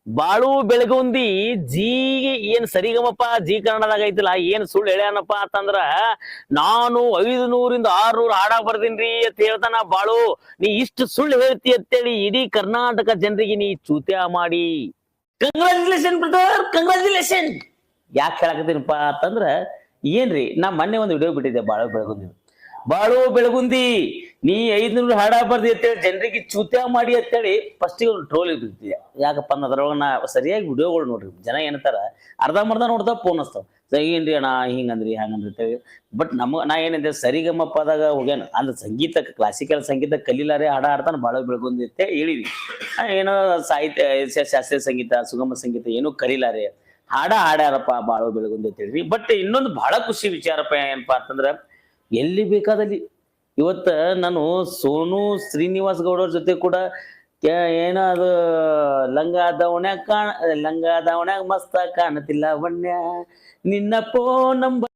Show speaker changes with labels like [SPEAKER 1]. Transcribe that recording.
[SPEAKER 1] ಬಾಳು ಬೆಳಗುಂದಿ ಜೀ ಏನ್ ಸರಿಗಮಪ್ಪ ಜೀ ಕನ್ನಡದಾಗ ಐತಿಲ್ಲ ಏನ್ ಸುಳ್ಳು ಹೇಳ್ಯಾನಪ್ಪ ಅಂತಂದ್ರ ನಾನು 500 600 ಹಾಡ ಬರ್ದಿನ್ರಿ ಅಂತ ಹೇಳ್ತಾನ ಬಾಳು. ನೀ ಇಷ್ಟು ಸುಳ್ಳು ಹೇಳ್ತಿ ಅಂತೇಳಿ ಇಡೀ ಕರ್ನಾಟಕ ಜನರಿಗೆ ನೀ ಚೂತ್ಯ ಮಾಡಿ. Congratulation brother, congratulation. ಯಾಕೆ ಹೇಳಕತ್ತೀನಪ್ಪ ಅಂತಂದ್ರ ಏನ್ರಿ, ನಾ ಮೊನ್ನೆ ಒಂದು ವಿಡಿಯೋ ಬಿಟ್ಟಿದ್ದೆ ಬಾಳು ಬೆಳಗುಂದಿ ನೀ 500 ಹಾಡ ಬರ್ದಿ ಅಂತೇಳಿ ಜನರಿಗೆ ಚೂತ್ಯ ಮಾಡಿ ಅಂತೇಳಿ ಫಸ್ಟಿಗೆ ಒಂದು ಟ್ರೋಲ್ ಇರ್ತಿದ್ದೆ. ಯಾಕಪ್ಪ ಅನ್ನೋದ್ರೊಳಗ ನಾ ಸರಿಯಾಗಿ ವಿಡಿಯೋಗಳು ನೋಡ್ರಿ, ಜನ ಏನಂತಾರ ಅರ್ಧಂಬರ್ಧ ನೋಡ್ತಾ ಫೋನ್ ಹಚ್ತಾವ, ಏನ್ರಿ ಅಣ್ಣ ಹಿಂಗಂದ್ರಿ ಹಂಗಂದ್ರಿ ಅಂತೇಳಿ. ಬಟ್ ನಾ ಏನಂದ್ರೆ ಸರಿಗಮ್ಮಪ್ಪದಾಗ ಹೋಗ್ಯಾನ ಅಂದ್ರೆ ಸಂಗೀತ, ಕ್ಲಾಸಿಕಲ್ ಸಂಗೀತ ಕಲೀಲಾರೆ ಹಾಡ ಹಾಡ್ತಾನ ಬಾಳು ಬೆಳಗುಂದಿ ಅಂತ ಹೇಳಿದ್ವಿ. ಏನೋ ಸಾಹಿತ್ಯ, ಶಾಸ್ತ್ರೀಯ ಸಂಗೀತ, ಸುಗಮ ಸಂಗೀತ ಏನೋ ಕಲೀಲಾರೆ ಹಾಡ್ಯಾರಪ್ಪ ಬಾಳು ಬೆಳಗುಂದಿ ಅಂತ ಹೇಳಿದ್ವಿ. ಬಟ್ ಇನ್ನೊಂದು ಬಹಳ ಖುಷಿ ವಿಚಾರಪ್ಪ ಏನಪ್ಪಾ ಅಂತಂದ್ರ, ಎಲ್ಲಿ ಬೇಕಾದಲ್ಲಿ ಇವತ್ತ ನಾನು ಸೋನು ಶ್ರೀನಿವಾಸ್ ಗೌಡರ ಜೊತೆ ಕೂಡ ಏನೋ ಅದು ಲಂಗ ದಾವಣ್ಯಾಗ ಮಸ್ತ ಕಾಣತಿಲ್ಲ ವಣ್ಯ ನಿನ್ನ ಫೋನ್ ನಂಬರ್